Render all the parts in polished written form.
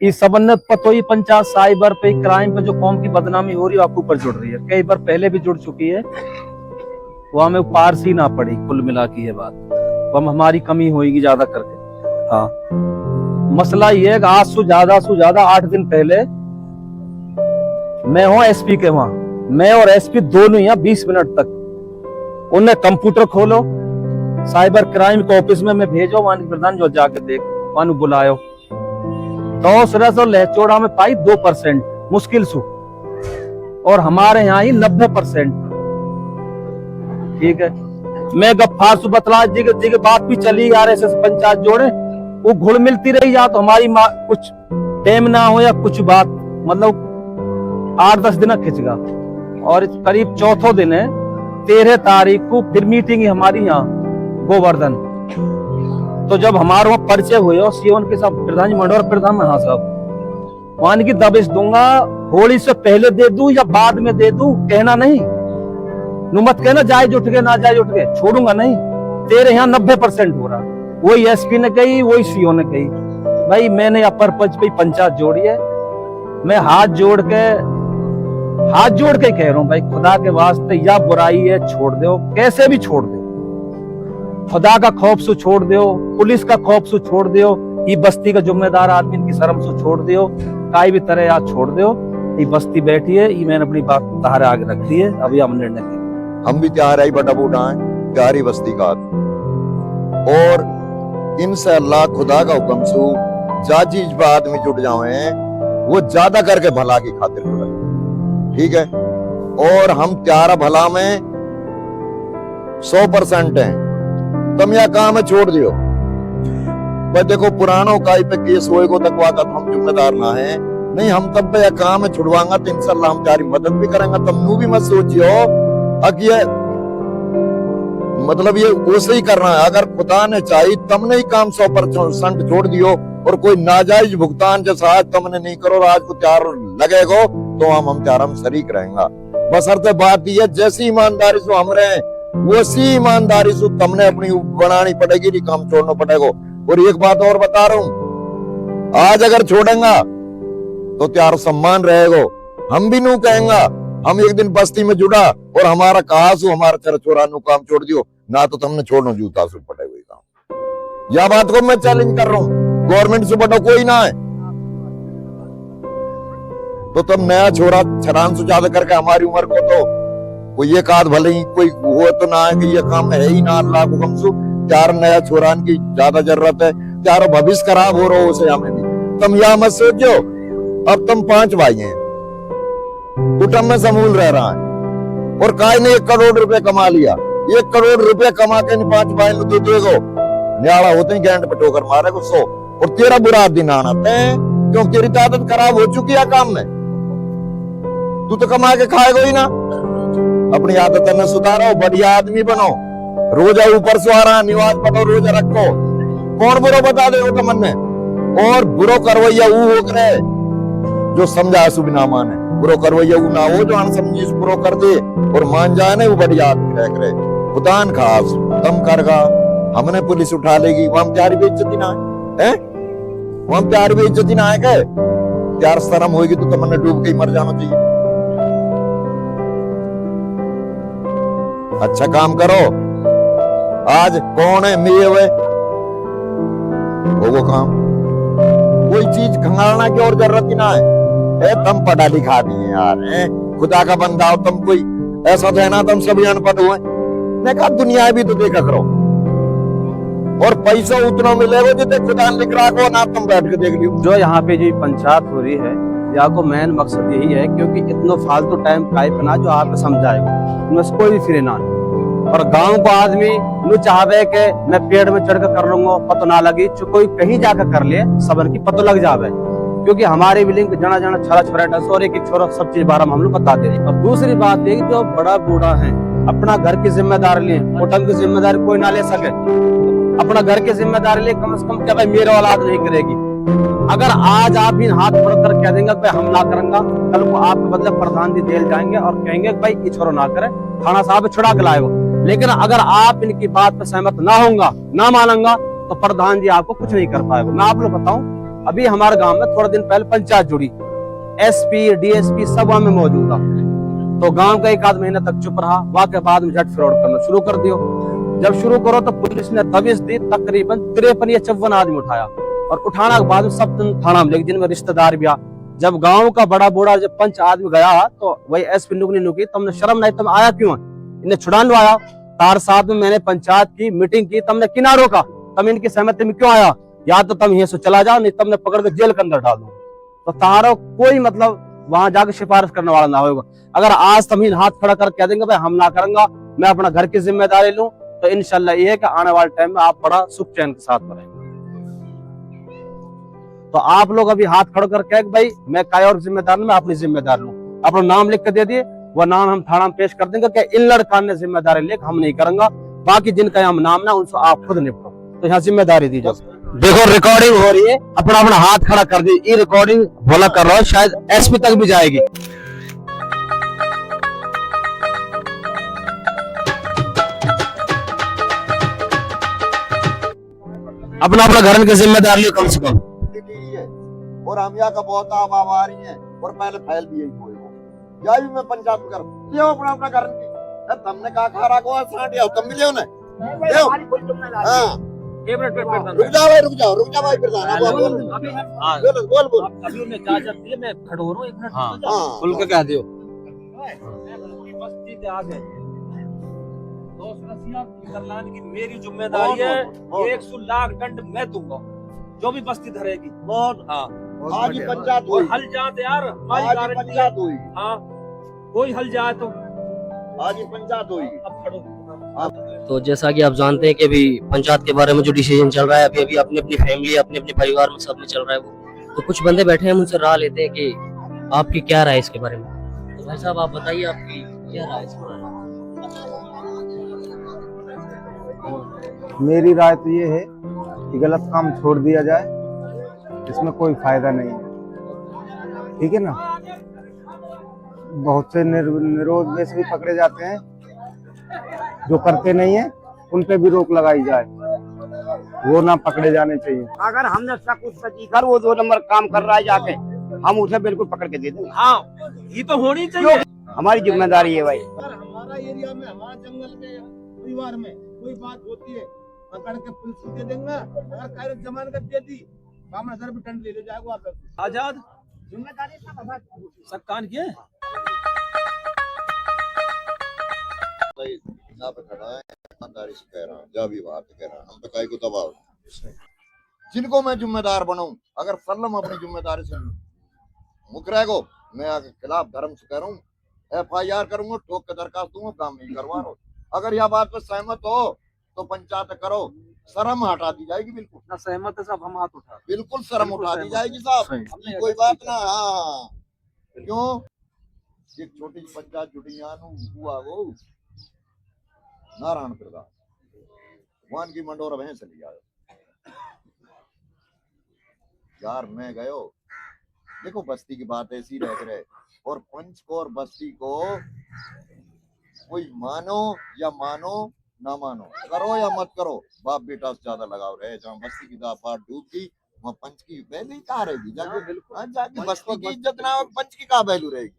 इस सबन्नत पतो ही पंचायत साइबर पे क्राइम पे जो कौम की बदनामी हो रही है आपके ऊपर जुड़ रही है, कई बार पहले भी जुड़ चुकी है, वो हमें पार सी ना पड़ी। कुल मिला की ये बात तो हमारी कमी होगी ज्यादा करके। हाँ, मसला ये है आज से ज्यादा 8 दिन पहले मैं हूँ एसपी के वहां, मैं और एसपी दोनों यहाँ 20 मिनट तक उन्हें कंप्यूटर खोलो साइबर क्राइम के ऑफिस में मैं भेजो वहां प्रधान जो जाके देख वहां बुलायो तो सरसो लहचोड़ा में पाई 2% मुश्किल सु और हमारे यहाँ ही 90%। ठीक है, मैं गफ्फार सु बतला जी बात भी चली RSS पंचायत जोड़े वो घुल मिलती रही या तो हमारी कुछ टाइम ना हो या कुछ बात मतलब 8-10 दिन खिंचगा और करीब चौथो दिन है 13 तारीख को फिर मीटिंग है हमारी यहाँ गोवर्धन। तो जब हमारे वहां परिचय हुए और सीओन के साथ प्रधान मंडोर प्रधान हाँ साहब वहां की दबिश दूंगा, होली से पहले दे दूं या बाद में दे दूं कहना नहीं, नुमत कहना जाए जुट के ना जाए जुट के छोड़ूंगा नहीं। तेरे यहाँ 90% हो रहा, वही एसपी ने कही वही सीओ ने कही। भाई मैंने अपर पच पे पंचायत जोड़ी है, मैं हाथ जोड़ के कह रहा हूँ भाई खुदा के वास्ते या बुराई है छोड़ दो, कैसे भी छोड़ दो, खुदा का खौफ से छोड़ दो, पुलिस का खौफ से छोड़ दो, ये बस्ती का जिम्मेदार आदमी की शर्म से छोड़ दो, काई भी तरह याद छोड़ दो। ये बस्ती बैठी है, ये मैंने अपनी बात तहारे आगे रख दी है, अभी हम निर्णय लेंगे। हम भी तैयार है बटा बूटा है प्यारी बस्ती का और इंशाअल्लाह खुदा का हुक्म सु जा चीज पे आदमी जुट जावे वो ज्यादा करके भला की खातिर जुड़े। ठीक है, और हम त्यारा भला में 100% हैं। तुम यह काम है छोड़ दियो पर देखो पुरानों का पे केस होएगो तक वाकत हम जिम्मेदार ना है नहीं, हम तब पे यह काम है छुड़वांगा तो इंशाल्लाह हम तुम्हारी मदद भी करेंगे। तुम नू भी मत सोचियो अब ये मतलब ये वैसे ही करना है, अगर खुदा ने चाहिए तुमने ही काम 100% छोड़ दियो और कोई नाजायज भुगतान जैसा आज तुमने नहीं करो आज को त्यार लगेगो तो हम त्यार हम शरीक रहेंगे। बस अर्थ बात ये जैसी ईमानदारी से हम रहे वैसी ईमानदारी से तुमने अपनी बनानी पड़ेगी, नहीं काम छोड़ना पड़ेगा। और एक बात और बता रहा हूँ, आज अगर छोड़ेगा तो त्यार सम्मान रहेगा, हम भी नू कहेंगा हम एक दिन बस्ती में जुड़ा और हमारा कहा सु हमारा चरचोरा नु काम छोड़ दियो ना तो तुमने छोड़ना जूता से पड़ेगा ये काम। यह बात को मैं चैलेंज कर रहा हूँ, गवर्नमेंट से बड़ा कोई ना है तो तुम नया छोरा छरान से ज्यादा करके हमारी उम्र को तो कोई एक आध भले ही कोई हो तो ना है कि ये काम है ही ना, अल्लाह को कम सु चार नया छोरान की ज्यादा जरूरत है, चारों भविष्य खराब हो रहा हो उसे हमें भी। तुम यह मत सोचो अब तुम 5 भाई हैं, कुटुंब में समूल रह रहा है और काय ने 1 करोड़ रुपए कमा लिया, 1 करोड़ रुपए कमा के 5 भाई दे देगो न्याड़ा होते ही गैंड पे ठोकर मारे को 100 और तेरा बुरा दिन आना क्यों तेरी आदत खराब हो चुकी है काम में, तू तो कमा के खाएगा ही ना। अपनी आदत न सुधारो, बढ़िया आदमी बनो, रोजा ऊपर से आ रहा निवाज पढ़ो रोजा रखो, कौन बुरो बता दे वो मन में। और बुरो करवैया वो हो करे जो समझा सुबिना माने, बुरो करवैया वो ना हो जो अनसमझी बुरो कर दे और मान जाए ना वो बढ़िया आदमी रह करे। खुदान खास तम करगा हमने पुलिस उठा लेगी वहां प्यारी बेइज्जती ना है, वहां प्यारी बेइज्जती ना है क्या? प्यार शर्म होगी तो तुमने डूब के मर जाना चाहिए। अच्छा काम करो, आज कौन है मेरे वो काम कोई चीज खंगालना की और जरूरत ही ना है। तुम पढ़ा लिखा भी है यार, खुदा का बंदा हो तुम, कोई ऐसा तो है ना तुम सभी अनपढ़ हुए। मैं कहा दुनिया भी तो देखा करो और पैसा उतना मिलेगा जितने खुदा लिख रहा हो ना, तुम बैठ के देख लियो। जो यहाँ पे जो पंचायत हो रही है या को मेन मकसद यही है क्योंकि इतना फालतू टाइम काहे पे ना जो आप समझाएगा उनमें से कोई भी फिरे ना और गांव को आदमी नु चाहे के मैं पेड़ में चढ़ कर लूंगा पतो ना लगी, जो कोई कहीं जाकर कर ले सबर की पतो लग जावे क्योंकि हमारे बिलिंग जना जना छरा छरा और एक छोरा सब चीज बारे में हम लोग बताते हैं। और दूसरी बात ये जो बड़ा बूढ़ा है अपना घर की जिम्मेदारी ले, कुटुंब की जिम्मेदारी कोई ना ले सके, अपना घर की जिम्मेदारी ले कम से कम क्या भाई मेरे औलाद नहीं करेगी। अगर आज आप इन हाथ पकड़कर कह देंगे भाई हम ना करेंगे, कल को आपके बदले प्रधान जी जेल जाएंगे और कहेंगे भाई ये छोरो ना करे, थाना साहब छुड़ा के लाएगा। लेकिन अगर आप इनकी बात पर सहमत ना होगा ना मानूंगा तो प्रधान जी आपको कुछ नहीं कर पाएगा। मैं आप लोग बताऊं अभी हमारे गांव में थोड़ा दिन पहले पंचायत जुड़ी, एसपी डीएसपी सब वहां में मौजूद था। तो गांव का एक आध महीना तक चुप रहा, वाके बाद में झट फ्रॉड करना शुरू कर दियो। जब शुरू करो तो पुलिस ने दबिश दी, तकरीबन 53 या 54 आदमी उठाया, और उठाना के बाद सब थाना में लेके, जिनमें रिश्तेदार भी आ। जब गांव का बड़ा बूढ़ा जब पंच आदमी गया तो वही एसपी नुकनी नुकी, तुमने शर्म नहीं, तुम आया क्यों? इन्हें छुड़ान लो आया। तार साथ में मैंने पंचायत की मीटिंग की, तुमने किना रोका, तुम इनकी सहमति में क्यों आया? या तो तुम यहीं से चला जाओ, नहीं तुमने पकड़ के जेल के अंदर डाल दो। तो तारो कोई मतलब वहां जाके सिफारिश करने वाला ना होगा। अगर आज तुम ही हाथ खड़ा कर कह देंगे भाई हम ना करेंगे, मैं अपना घर की जिम्मेदारी लूं, तो इंशाल्लाह ये है कि आने वाले टाइम में आप बड़ा सुख चैन के साथ रहेंगे। तो आप लोग अभी हाथ खड़ा कर कह भाई मैं काय और जिम्मेदार, मैं अपनी जिम्मेदार लूं, अपना नाम लिख के दे दिए, वो नाम हम थाना में पेश कर देंगे कि इन लड़का ने जिम्मेदारी लेकर हम नहीं करेंगे, बाकी जिनका हम नाम ना उनसे आप खुद निपटो। तो यहाँ जिम्मेदारी दी जाओ। देखो रिकॉर्डिंग हो रही है, अपना अपना हाथ खड़ा कर दी, ये रिकॉर्डिंग भोला कर रहा है, शायद एसपी तक भी जाएगी। अपना अपना घर की जिम्मेदारी लियो कम से कम। और हम यहाँ का बहुत आम आवारी है, और पहले फैल भी यही हुए हो या भी मैं पंचायत कर लियो अपना अपना घर की। तुमने कहा खा रहा को सांडिया तुम भी लियो ना, लियो। हां रुक जाओ भाई प्रधान, अब बोल अभी उन्हें इजाजत दी, मैं खड़ा हो रहा हूं 1 मिनट। हाँ खुल के कह दियो। पूरी बस्ती से आ गए, दोस्त नसीहत करलाने की मेरी जिम्मेदारी है, 100 लाख दंड मैं दूंगा जो भी बस्ती धरेगी। बहुत हाँ आज ही पंचायत हुई, हल जाते यार, हमारी आज ही गारंटी है। पंचायत हुई, हाँ कोई हल जाए तो आज ही पंचायत हुई। अब खड़ो। तो जैसा कि आप जानते हैं कि अभी पंचायत के बारे में जो डिसीजन चल रहा है, अभी अभी अपनी अपनी फैमिली अपने अपने परिवार में सब में चल रहा है वो। तो कुछ बंदे बैठे हैं, हम उनसे राय लेते हैं कि आपकी क्या राय है इसके बारे में। तो भाई साहब आप बताइए आपकी क्या राय है इसके बारे में। मेरी राय तो ये है कि गलत काम छोड़ दिया जाए, इसमें कोई फायदा नहीं है, ठीक है ना। बहुत से निरोध में से भी पकड़े जाते हैं, जो करते नहीं है उन पे भी रोक लगाई जाए, वो ना पकड़े जाने चाहिए। अगर हमने कुछ कर वो 2 नंबर काम कर रहा है जाके, हम उसे बिल्कुल पकड़ के दे देंगे। हाँ ये तो होनी चाहिए, हमारी जिम्मेदारी है भाई। अगर हमारा एरिया में, हमारा जंगल में, परिवार में कोई बात होती है, पकड़ के पुलिस को दे देंगे। अगर कायरत जमानत दे दी, हम नजर भी दंड ले जाएगा वापस। आजाद जिम्मेदारी सब कान किए। यहाँ पे खड़ा है, ईमानदारी से कह रहा हूँ, जा भी बात कह रहा हूँ, हम तो काय को दबाव जिनको मैं जिम्मेदार बनाऊं, अगर सलम अपनी जिम्मेदारी से मुकरेगो, मैं आगे खिलाफ धर्म से कह रहा हूँ, FIR करूंगा, ठोक के दरखास्त दूंगा, काम नहीं करवा रहा। अगर यह बात पर सहमत हो तो पंचायत करो, शर्म हटा दी जाएगी। बिल्कुल ना सहमत है साहब, हम हाथ उठा, बिल्कुल शर्म उठा दी जाएगी साहब, कोई बात ना। हाँ क्यों एक छोटी पंचायत जुड़ियानु हुआ वो नारायण प्रधान वन की मंडोर भैंस चली आयो यार, मैं गयो देखो बस्ती की बात ऐसी रह रहे, और पंच को और बस्ती को कोई मानो या मानो ना मानो, करो या मत करो, बाप बेटा से ज्यादा लगाव रहे। जहाँ बस्ती की बात डूब गई, वहाँ पंच की वैल्यू कहाँ रहेगी? जाके बस्ती की इज्जत ना हो, पंच की कहाँ वैल्यू रहेगी?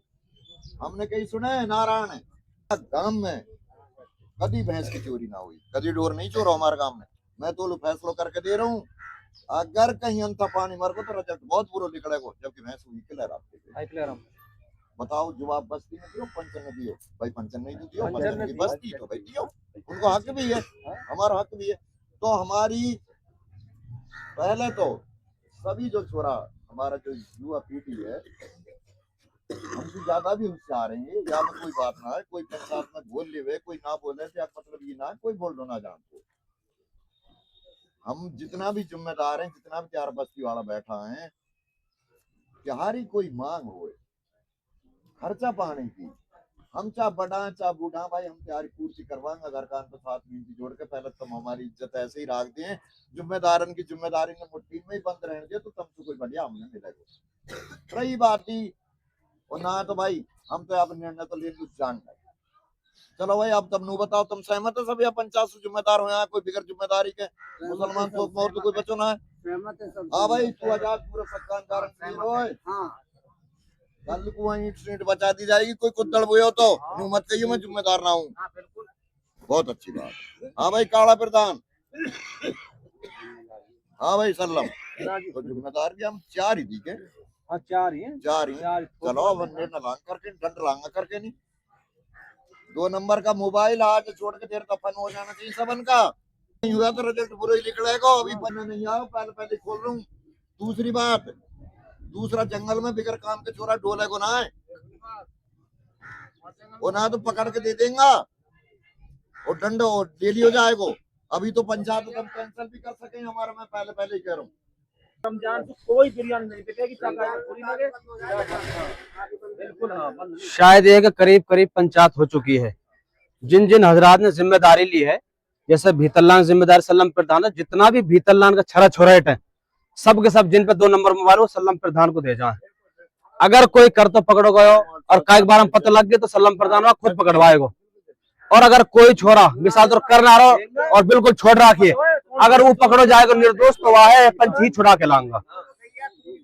हमने कहीं सुना है नारायण गांव में कभी भैंस की चोरी ना हुई, कभी डोर नहीं चोरा हमारे गांव में। मैं तो फैसला करके दे रहा हूँ, अगर कहीं अंता पानी मर को तो रिजल्ट बहुत बुरा निकलेगा, जबकि भैंस हुई क्लियर आपके। बताओ जवाब बस्ती में दियो, पंचन में दियो भाई, पंचन नहीं दियो, पंचन की बस्ती तो भाई दियो, उनको हक भी है, हमारा हक भी है। तो हमारी पहले तो सभी जो छोरा हमारा जो युवा पीढ़ी है, हमसे ज्यादा भी होशियार हैं, या में कोई बात ना है, कोई पंचायत में बोल ले कोई ना बोले, मतलब ये ना कोई बोल दो ना जानते। हम जितना भी जिम्मेदार हैं, जितना भी चार बस्ती वाला बैठा है, तुम्हारी कोई मांग हो खर्चा पाने की, हम चाह बड़ा चाह बूढ़ा भाई, हम तुम्हारी पूर्ति करवाएंगे। घर कान पे 7 मिनट जोड़ के पहले तुम हमारी इज्जत ऐसे ही रख दें, जिम्मेदारन की जिम्मेदारी ने मुट्ठी में ही बंद रहने दिया, तो तुमसे कोई बढ़िया हमने मिलेगा। रही बात ही और ना तो भाई हम तो अपने निर्णय तो ले जान गए, चलो भाई अब तुम नु बताओ, तुम सहमत है सब या पंचायत से जिम्मेदार हो यहाँ, कोई बिगर जिम्मेदारी के मुसलमान तो और तो कोई बचो ना है। हाँ भाई तू आजाद पूरा सत्तान कारण कल को वहीं सीट बचा दी जाएगी, कोई कुत्तड़ बोयो तो यूं मत कहिए मैं जिम्मेदार ना हूँ। बहुत अच्छी बात। हाँ भाई काला प्रधान। हाँ भाई सल्लम तो जिम्मेदार भी हम 4 ही दी के। हाँ 4 ही है। 4 ही चलो अब न लांग करके दंड लांगा करके नहीं। 2 नंबर का मोबाइल आज छोड़ के देर तफन हो जाना चाहिए सबन का। नहीं हुआ तो रिजल्ट बुरा ही निकलेगा। अभी पन्ना नहीं आओ पहले खोल रहा हूँ। दूसरी बात, दूसरा जंगल में बिगर काम के छोरा डोले को ना है वो ना तो पकड़ के दे देगा और दंड डेली हो जाएगा। अभी तो पंचायत हम कैंसिल भी कर सके हमारा, मैं पहले ही कह रहा हूँ। रमजान को कोई बिरयानी नहीं बिकेगी, बिल्कुल। हाँ शायद ये करीब करीब पंचायत हो चुकी है। जिन जिन हजरात ने जिम्मेदारी ली है, जैसे भीतरलान जिम्मेदार सल्लम प्रधान है, जितना भी भीतरलान का छरा छोराट है सब के सब जिन पे 2 नंबर मोबाइल वो सल्लम प्रधान को दे जाए। अगर कोई कर तो पकड़ो गयो और कई बार हम पता लग गए तो सल्लम प्रधान खुद पकड़वाएगा। और अगर कोई छोरा मिसाल तो कर ना रहो और बिल्कुल छोड़ रखिए, अगर वो पकड़ो जाएगा निर्दोष तो वह है पंच ही छुड़ा के लाऊंगा।